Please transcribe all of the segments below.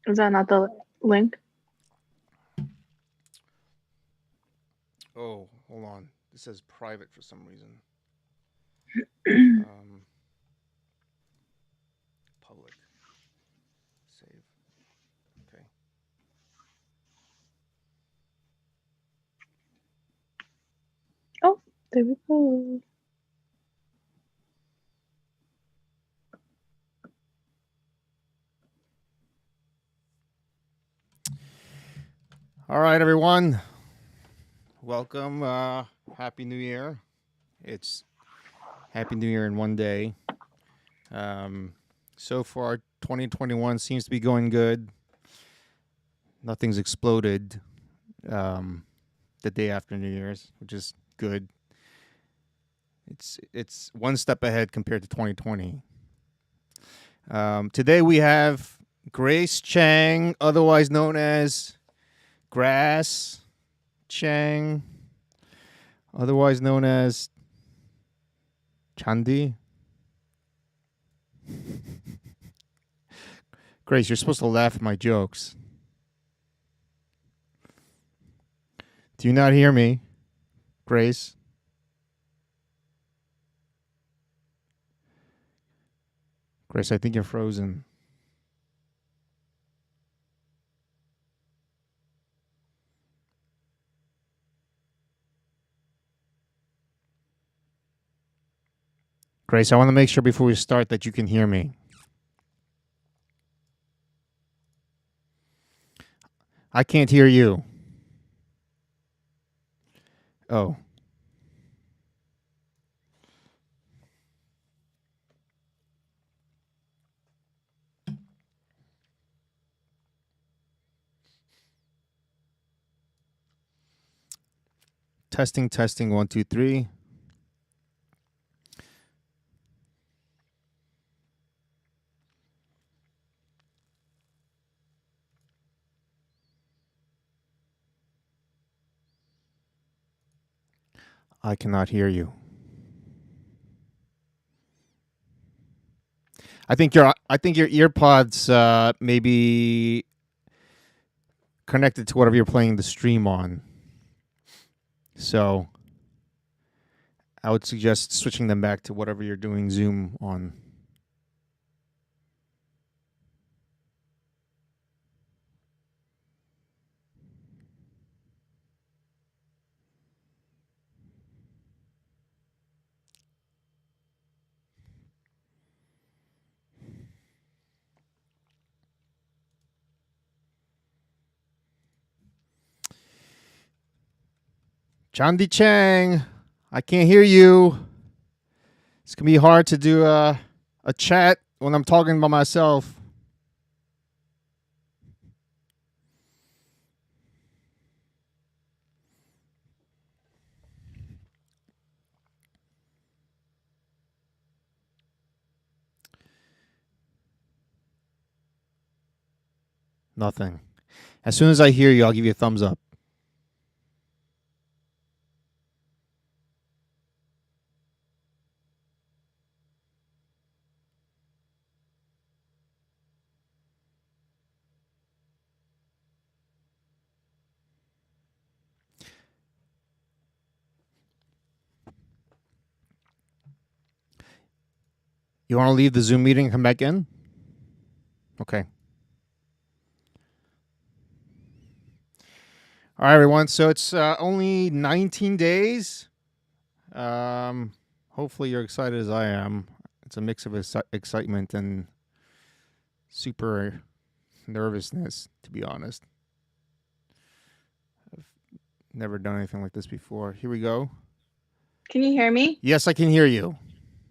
Is that not the link? Oh, hold on. This says private for some reason. Public. Save. Okay. Oh, there we go. All right, everyone. Welcome. Happy New Year. It's Happy New Year in one day. So far, 2021 seems to be going good. Nothing's exploded the day after New Year's, which is good. It's one step ahead compared to 2020. Today we have Grace Chang, otherwise known as Grace Chang, otherwise known as Chandi. Grace, you're supposed to laugh at my jokes. Do you not hear me, Grace? Grace, I think you're frozen. Grace, I want to make sure before we start that you can hear me. I can't hear you. Oh. Testing, testing, 1, 2, 3. I cannot hear you. I think your earpods maybe connected to whatever you're playing the stream on. So I would suggest switching them back to whatever you're doing Zoom on. Chandi Chang, I can't hear you. It's going to be hard to do a chat when I'm talking by myself. Nothing. As soon as I hear you, I'll give you a thumbs up. You want to leave the Zoom meeting and come back in? Okay. All right, everyone. So it's only 19 days. Hopefully you're excited as I am. It's a mix of excitement and super nervousness, to be honest. I've never done anything like this before. Here we go. Can you hear me? Yes, I can hear you.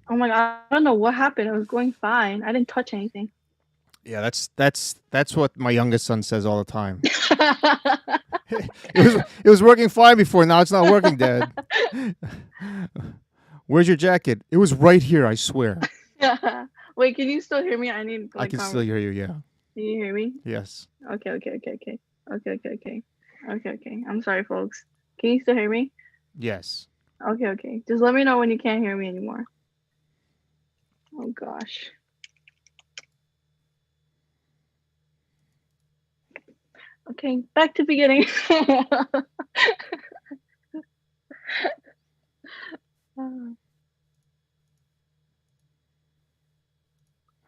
Oh my god, I don't know what happened. It was going fine. I didn't touch anything. Yeah, that's what my youngest son says all the time. it was working fine before. Now it's not working, Dad. Where's your jacket? It was right here, I swear. Wait, can you still hear me? I can still hear you, yeah. Can you hear me? Yes. Okay. I'm sorry, folks. Can you still hear me? Yes. Okay. Just let me know when you can't hear me anymore. Oh gosh. Okay, back to beginning.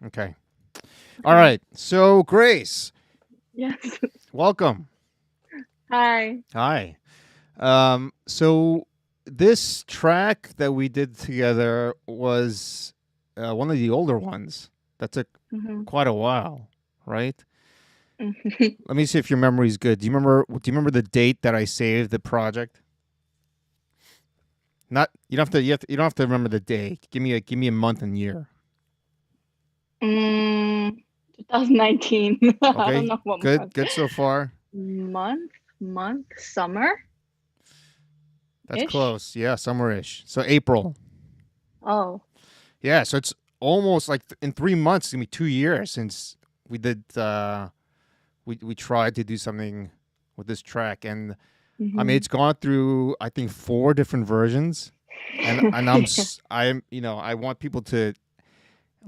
Okay. All Okay. right. So, Grace, Yes. welcome. Hi. Hi. So this track that we did together was one of the older ones. That took Hmm. quite a while, right? Let me see if your memory's good. Do you remember the date that I saved the project? Not you don't have to remember the day. Give me a month and year. 2019. I don't Okay? know what Good. month. Good so far. Summer-ish? That's close. Yeah, summerish. So April. Oh. Yeah, so it's almost like in 3 months, it's gonna be 2 years since we did we tried to do something with this track, and I mean Hmm. it's gone through I think 4 different versions, and I'm I want people to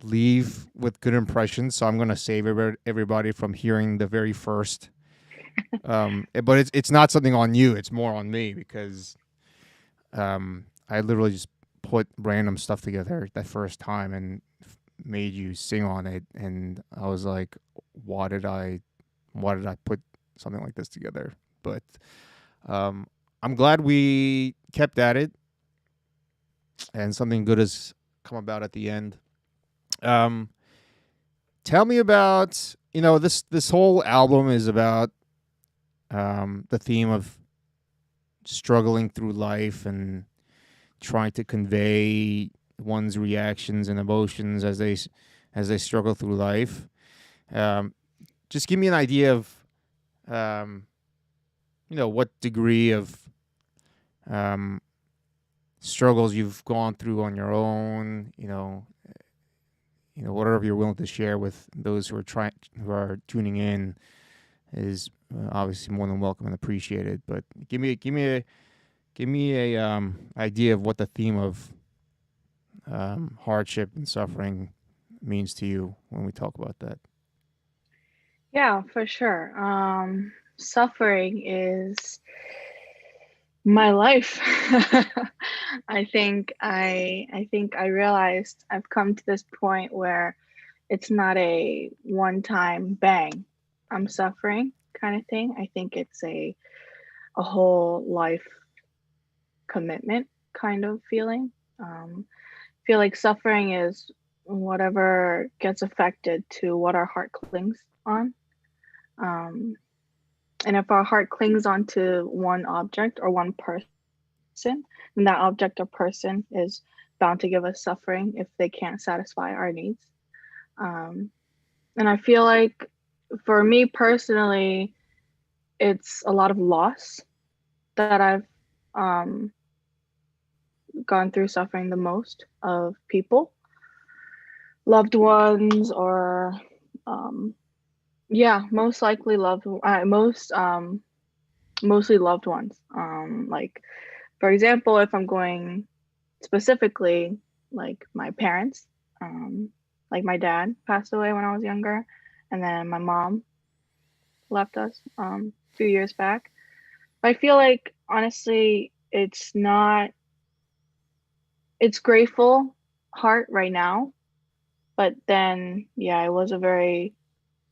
leave with good impressions, so I'm gonna save everybody from hearing the very first. But it's not something on you; it's more on me because I literally just put random stuff together that first time and made you sing on it, and I was like, why did I put something like this together? But um, I'm glad we kept at it, and something good has come about at the end. Um, Tell me about this whole album is about the theme of struggling through life and trying to convey one's reactions and emotions as they struggle through life. Um, just give me an idea of um, what degree of um, struggles you've gone through on your own. Whatever you're willing to share with those who are tuning in is obviously more than welcome and appreciated. But give me a idea of what the theme of hardship and suffering means to you when we talk about that. Yeah, for sure. Suffering is my life. I think I realized I've come to this point where it's not a one-time bang, I'm suffering kind of thing. I think it's a whole life commitment kind of feeling. Feel like suffering is whatever gets affected to what our heart clings on. Um, and if our heart clings onto one object or one person, then that object or person is bound to give us suffering if they can't satisfy our needs. Um, and I feel like for me personally, it's a lot of loss that I've um, gone through suffering the most of people, loved ones, or um, yeah, most likely mostly loved ones. Like for example, if I'm going specifically, like my parents, um, like my dad passed away when I was younger, and then my mom left us a few years back. I feel like honestly, it's grateful heart right now, but then yeah, it was a very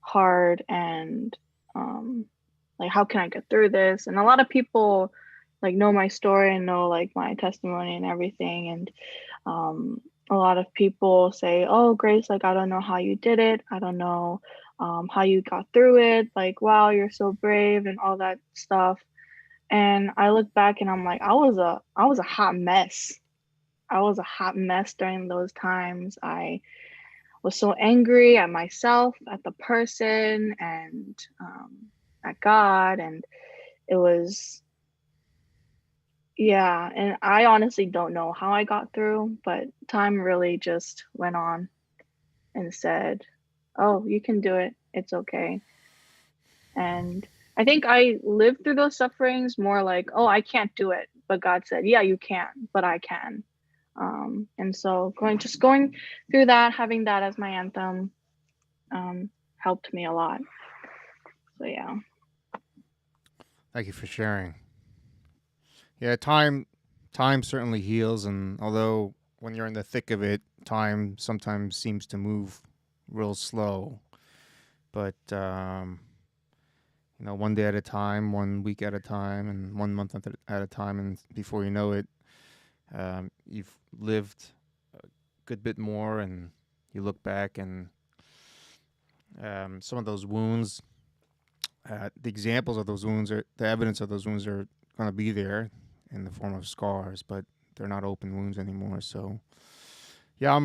hard and um like how can I get through this? And a lot of people like know my story and know like my testimony and everything. And a lot of people say, "Oh, Grace, like I don't know how you did it. I don't know how you got through it. Like, wow, you're so brave and all that stuff." And I look back and I'm like, I was a hot mess. I was a hot mess during those times. I was so angry at myself, at the person, and at God. And it was, yeah. And I honestly don't know how I got through, but time really just went on and said, "Oh, you can do it. It's okay." And I think I lived through those sufferings more like, "Oh, I can't do it." But God said, "Yeah, you can, but I can." And so going through that, having that as my anthem, helped me a lot. So yeah. Thank you for sharing. Yeah, time certainly heals, and although when you're in the thick of it, time sometimes seems to move real slow. But one day at a time, 1 week at a time, and 1 month at a time, and before you know it, you've lived a good bit more, and you look back, and some of those wounds, the examples of those wounds, are the evidence of those wounds are going to be there in the form of scars, but they're not open wounds anymore. So, yeah,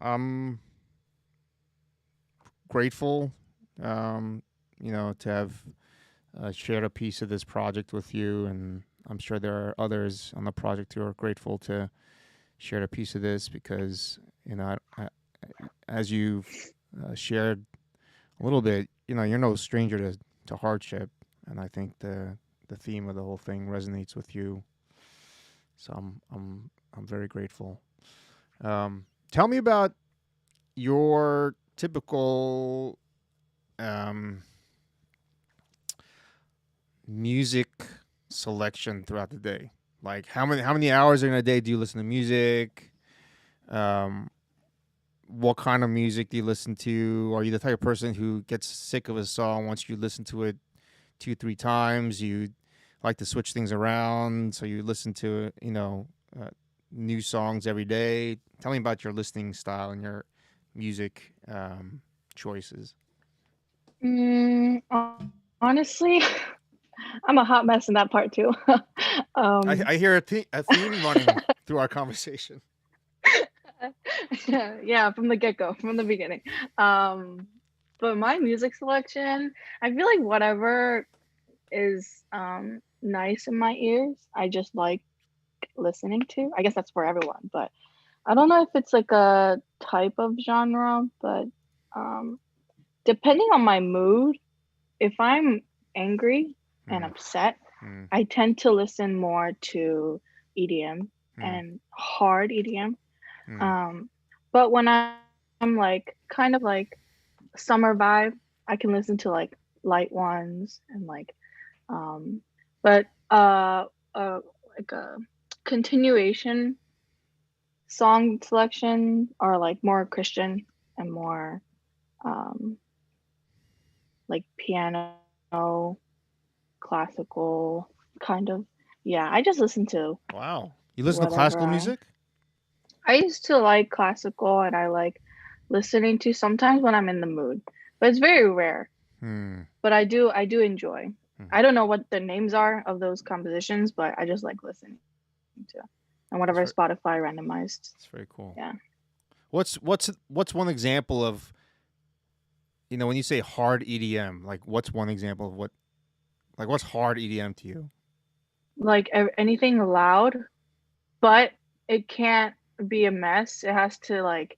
I'm grateful, to have shared a piece of this project with you, and I'm sure there are others on the project who are grateful to share a piece of this because as you've shared a little bit, you're no stranger to hardship, and I think the theme of the whole thing resonates with you. So I'm very grateful. Tell me about your typical um, music selection throughout the day. Like how many hours in a day do you listen to music? Um, what kind of music do you listen to? Are you the type of person who gets sick of a song once you listen to it 2, 3 times? You like to switch things around, so you listen to new songs every day. Tell me about your listening style and your music choices. Honestly, I'm a hot mess in that part too. I, um, I hear a theme running through our conversation. yeah, from the get go, from the beginning. Um, but my music selection, I feel like whatever is nice in my ears, I just like listening to. I guess that's for everyone, but I don't know if it's like a type of genre, but um, depending on my mood, if I'm angry and Mm, upset, mm, I tend to listen more to EDM mm, and hard EDM. mm, Um, but when I'm like kind of like summer vibe, I can listen to like light ones and like um, but uh like a continuation song selection are like more Christian and more um like piano, classical kind of. Yeah, I just listen to wow. You listen to whatever classical music? I used to like classical and I like listening to sometimes when I'm in the mood, but it's very rare. Hmm. But I do enjoy. Hmm. I don't know what the names are of those compositions, but I just like listening to and That's whatever very, Spotify randomized. that's very cool. Yeah. What's one example of when you say hard EDM? Like, what's one example of what's hard EDM to you? Like anything loud, but it can't be a mess. It has to like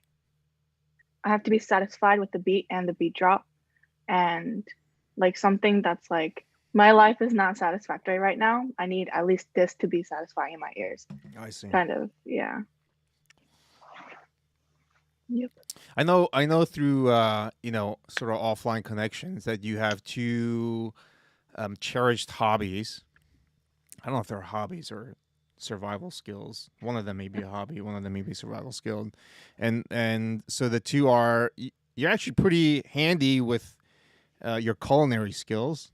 I have to be satisfied with the beat and the beat drop and like something that's like my life is not satisfactory right now. I need at least this to be satisfying in my ears. I see. Kind of, yeah. Yep. I know through sort of offline connections that you have two cherished hobbies. I don't know if they're hobbies or survival skills. One of them may be a hobby. One of them may be survival skill, and so the two are you're actually pretty handy with your culinary skills,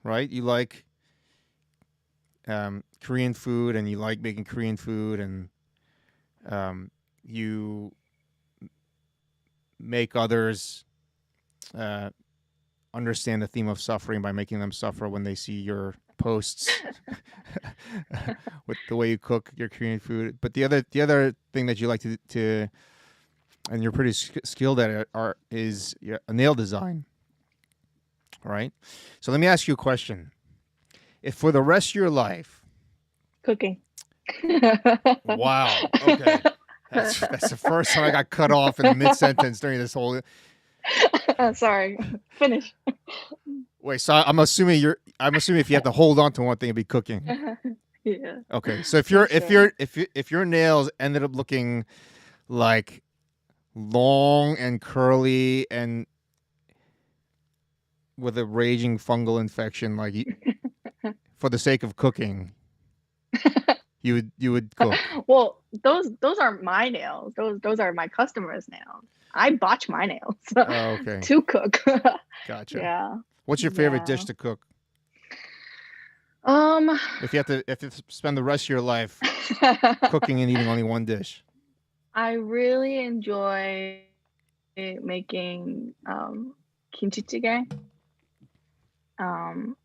right? You like Korean food, and you like making Korean food, and you make others uh, understand the theme of suffering by making them suffer when they see your posts with the way you cook your Korean food. But the other thing that you like to and you're pretty skilled at it is nail design, right? So let me ask you a question. If for the rest of your life, Cooking. wow, okay, that's the first time I got cut off in the mid sentence during this whole. Sorry. Finish. Wait, so I'm assuming if you have to hold on to one thing, it'd be cooking. Yeah, Okay, so if for your if sure. your if your nails ended up looking like long and curly and with a raging fungal infection, like for the sake of cooking, you would cook. Well, those aren't my nails. Those are my customers' nails. I botch my nails Oh, okay. to cook. Gotcha. Yeah. What's your favorite Yeah. dish to cook? Um, If you have to spend the rest of your life cooking and eating only one dish. I really enjoy making kimchi jjigae.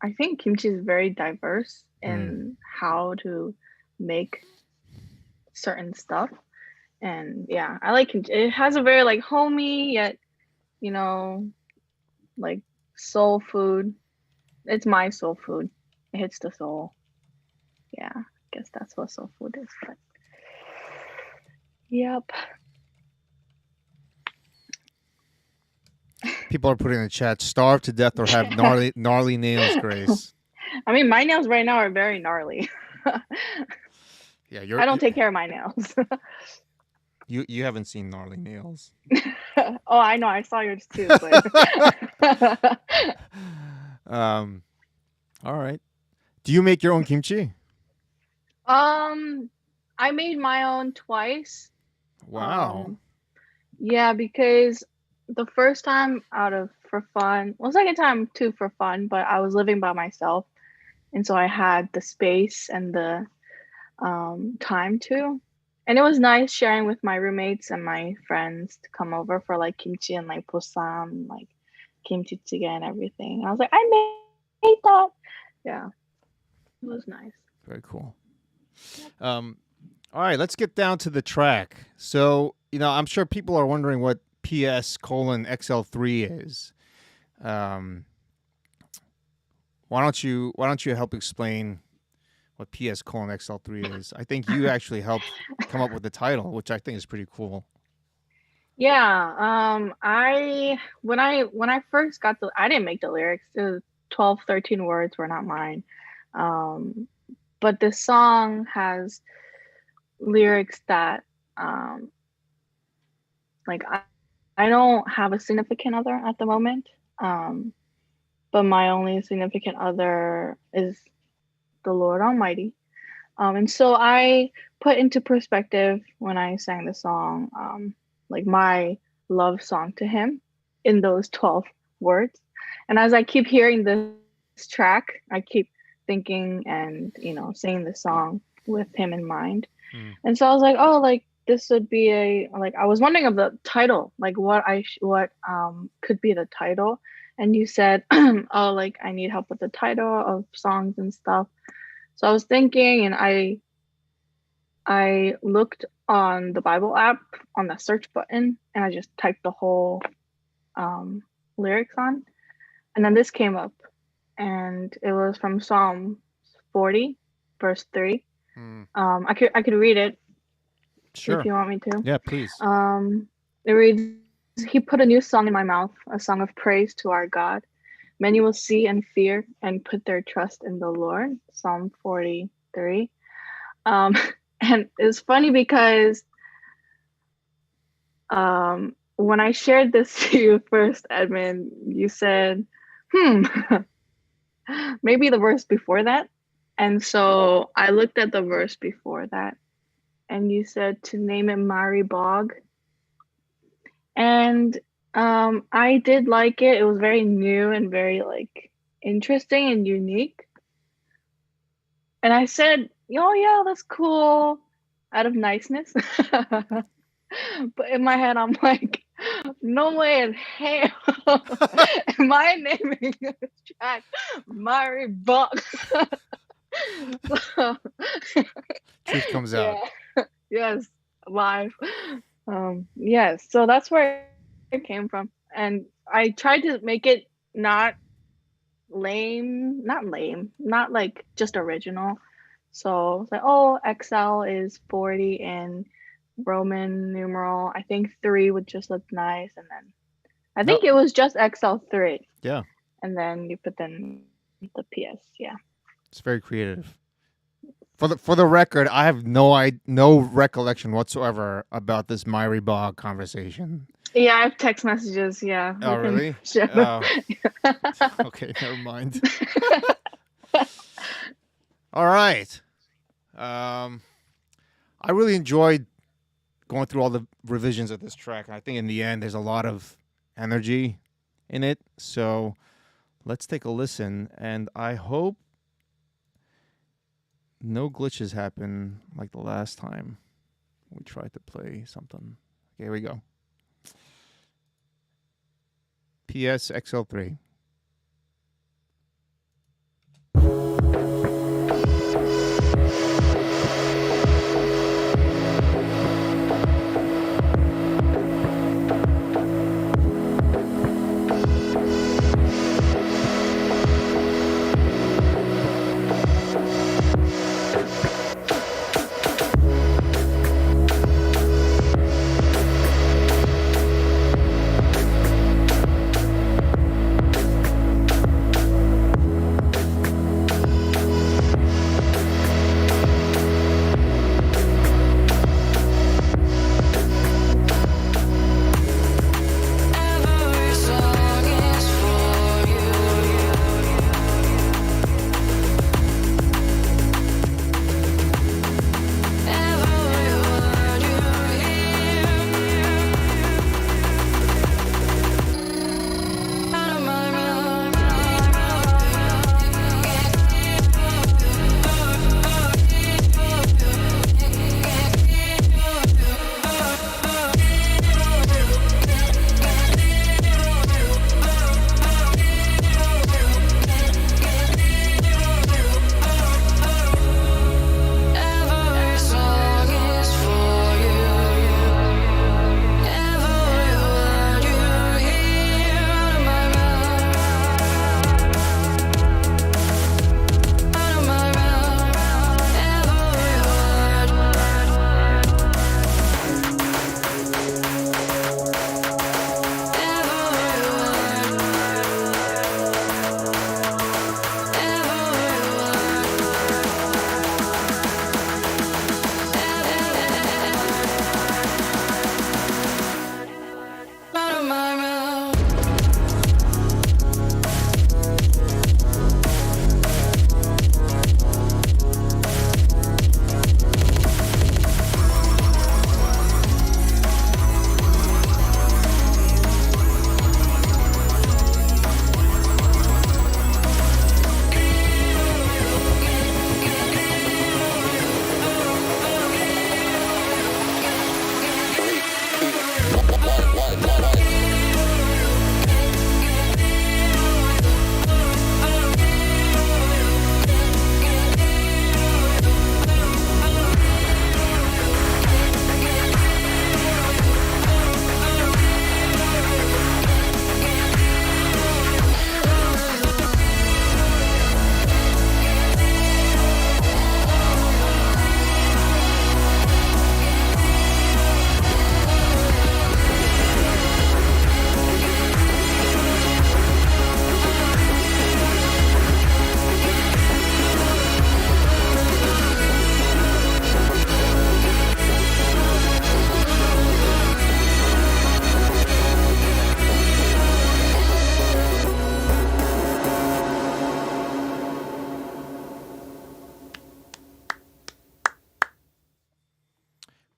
I think kimchi is very diverse Mm. in how to make certain stuff. And yeah, I like kimchi. It has a very like homey yet, you know, like soul food. It's my soul food. It hits the soul. Yeah, I guess that's what soul food is. But yep. People are putting in the chat, starve to death or have gnarly nails, Grace. I mean, my nails right now are very gnarly. Yeah, I don't take care of my nails. you haven't seen gnarly nails. Oh, I know. I saw yours too. But All right. Do you make your own kimchi? I made my own twice. Wow. Yeah, because the first time out of for fun, well, second time too for fun, but I was living by myself, and so I had the space and the time to. And it was nice sharing with my roommates and my friends to come over for like kimchi and like bossam, like kimchi jjigae and everything. And I was like, I made that. Yeah, it was nice. Very cool. All right, let's get down to the track. So, I'm sure people are wondering what PS:XL3 is. Why don't you help explain what PS:XL3 is? I think you actually helped come up with the title, which I think is pretty cool. Yeah, when I first got I didn't make the lyrics. It was 12, 13 words were not mine. But this song has lyrics that like I don't have a significant other at the moment. But my only significant other is the Lord Almighty. And so I put into perspective when I sang the song, like my love song to him in those 12 words. And as I keep hearing this track, I keep thinking and, singing the song with him in mind. And so I was like, oh, like this would be I was wondering of the title, like what could be the title. And you said, oh, like I need help with the title of songs and stuff. So I was thinking, and I looked on the Bible app on the search button, and I just typed the whole lyrics on, and then this came up, and it was from Psalm 40, verse 3. I could read it. Sure. If you want me to. Yeah, please. It reads, "He put a new song in my mouth, a song of praise to our God. Many will see and fear and put their trust in the Lord." Psalm 43. And it's funny because when I shared this to you first, Edmund, you said, maybe the verse before that. And so I looked at the verse before that, and you said to name it Mari Bog. And I did like it. It was very new and very like interesting and unique. And I said, oh yeah, that's cool, out of niceness. But in my head, I'm like, no way in hell am I naming this track Mari Buck. Truth comes out. Yeah. Yes, live. Yes, so that's where it came from. And I tried to make it not like just original. So it's like, oh, XL is 40 in Roman numeral. I think 3 would just look nice, and then I think it was just XL3. Yeah. And then you put in the PS. Yeah. It's very creative. For the record, I have no recollection whatsoever about this Myri Bog conversation. Yeah, I have text messages. Yeah. Oh, really? Oh. Okay, never mind. All right. Um, I really enjoyed going through all the revisions of this track. And I think in the end, there's a lot of energy in it. So let's take a listen. And I hope no glitches happen like the last time we tried to play something. Okay, here we go. PS XL3.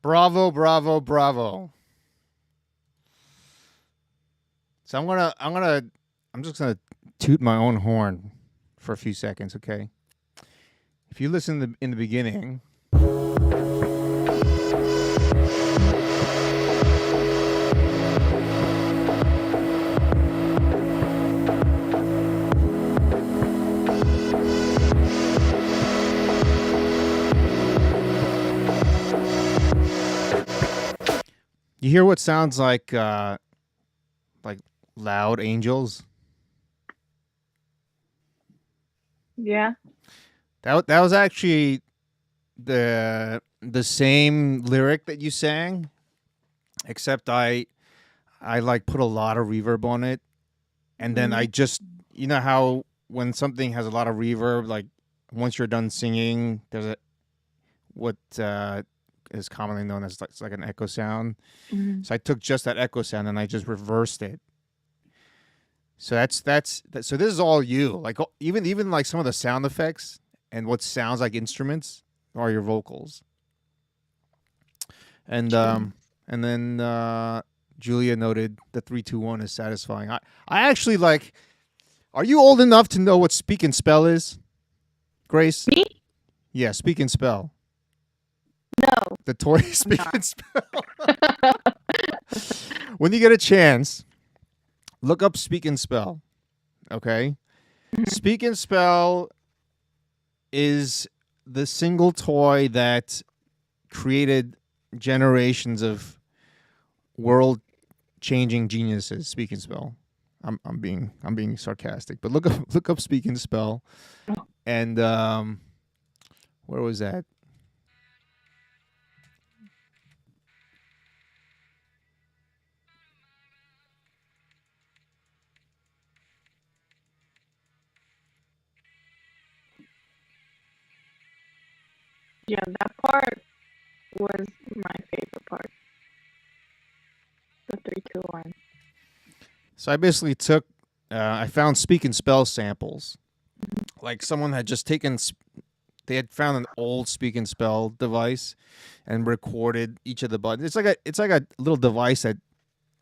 Bravo, bravo, bravo. So I'm just gonna toot my own horn for a few seconds, okay? If you listen in the beginning, you hear what sounds like loud angels. Yeah. That was actually the same lyric that you sang, except I like put a lot of reverb on it, and then I just, you know how when something has a lot of reverb, like once you're done singing, there's a what is commonly known as it's like an echo sound. Mm-hmm. So I took just that echo sound and I just reversed it. So so this is all you. Like even like some of the sound effects, and what sounds like instruments are your vocals. And True. and then Julia noted the 3-2-1 is satisfying. I actually like. Are you old enough to know what speak and spell is, Grace? Me? Yeah, speak and spell. No, The toy I'm speak not. and spell. When you get a chance, look up speak and spell. Okay, Mhm. speak and spell is the single toy that created generations of world changing geniuses. Speak and spell. I'm being sarcastic, but look up speak and spell, Oh, and where was that? yeah, that part was my favorite part. The 3-2-1. So I basically took. I found speak and spell samples. Like someone had just taken. They had found an old speak and spell device, and recorded each of the buttons. It's like a little device that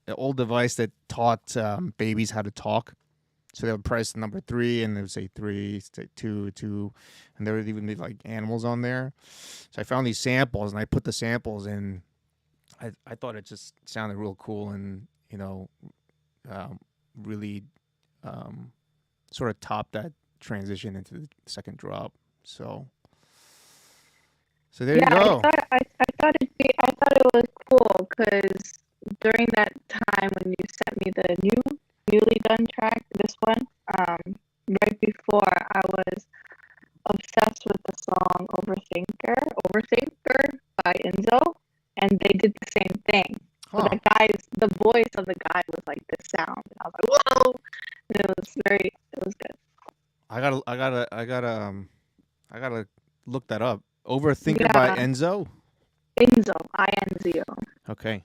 an old device that taught babies how to talk. So they would press the number 3, and they would say 3, say 2, 2, and there would even be like animals on there. So I found these samples, and I put the samples in. I thought it just sounded real cool, and um, really um, sort of topped that transition into the second drop. So there you Yeah, go. I thought it was cool because during that time when you sent me the newly done track, this one, right before I was obsessed with the song Overthinker by Enzo, and they did the same thing. But Huh. the voice of the guy was like this sound, and I was like, whoa! And it was good. I gotta look that up. Overthinker by Yeah, Enzo. Enzo, I-N-Z-O. Okay,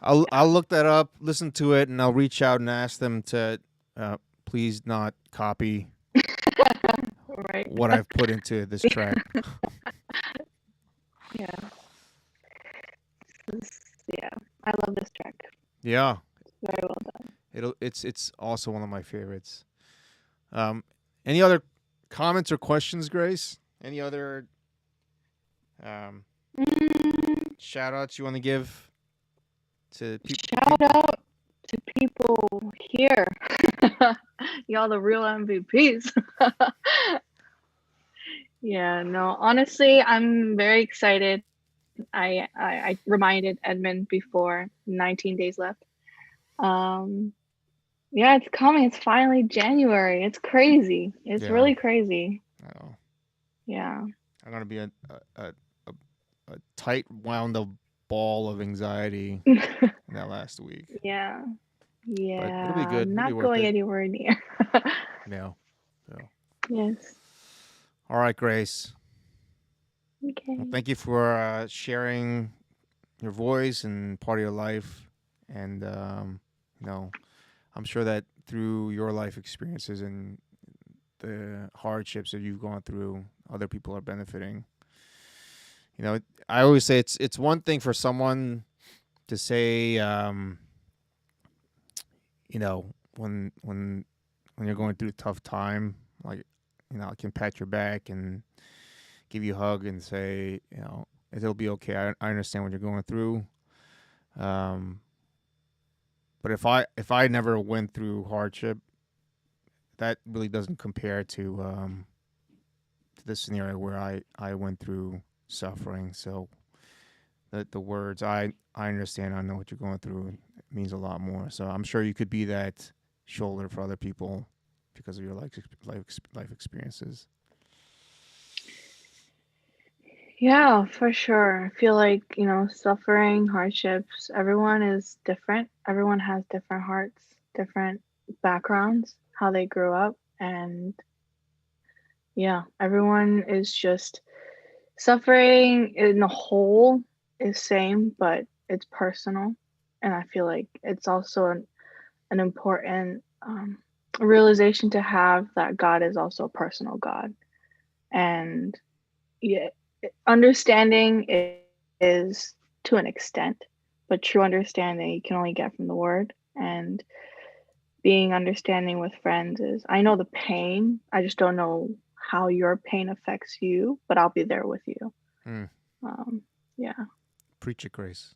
I'll look that up, listen to it, and I'll reach out and ask them to please not copy Right. what I've put into this track. Yeah. Yeah. I love this track. Yeah, Very well done. it's also one of my favorites. Um, any other comments or questions, Grace? Any other um, Mm, shout outs you want to give to shout out to people here. Y'all the real MVPs. Yeah, no, honestly, I'm very excited. I reminded Edmund before 19 days left. Um, yeah, it's coming. It's finally January. It's crazy. It's Yeah, really crazy. I know. Yeah. I'm gonna be a, a tight wound up ball of anxiety in that last week, Yeah. but it'll be Yeah. good. It'll be Not worth going it. anywhere near. Yeah. So, Yes. all right, Grace. Well, Okay. thank you for sharing your voice and part of your life, and you know, I'm sure that through your life experiences and the hardships that you've gone through, other people are benefiting. I always say it's one thing for someone to say, when you're going through a tough time, like, I can pat your back and give you a hug and say, it'll be okay. I understand what you're going through. Um, but if I never went through hardship, that really doesn't compare to this scenario where I went through suffering. So the words I understand, I know what you're going through, it means a lot more. So I'm sure you could be that shoulder for other people because of your life experiences. Yeah, for sure. I feel like, suffering, hardships, everyone is different. Everyone has different hearts, different backgrounds, how they grew up. And yeah, everyone is just suffering in the whole is same, but it's personal. And I feel like it's also an important realization to have that God is also a personal God. And yeah, understanding is to an extent, but true understanding you can only get from the word. And being understanding with friends is, I know the pain, I just don't know how your pain affects you, but I'll be there with you. Mm. Um, yeah. Preach it, Grace.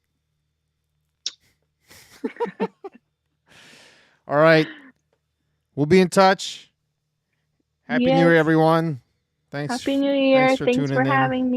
All right. We'll be in touch. Happy New Year, Yes. everyone. Happy New Thanks Year. for Thanks for tuning in. having me.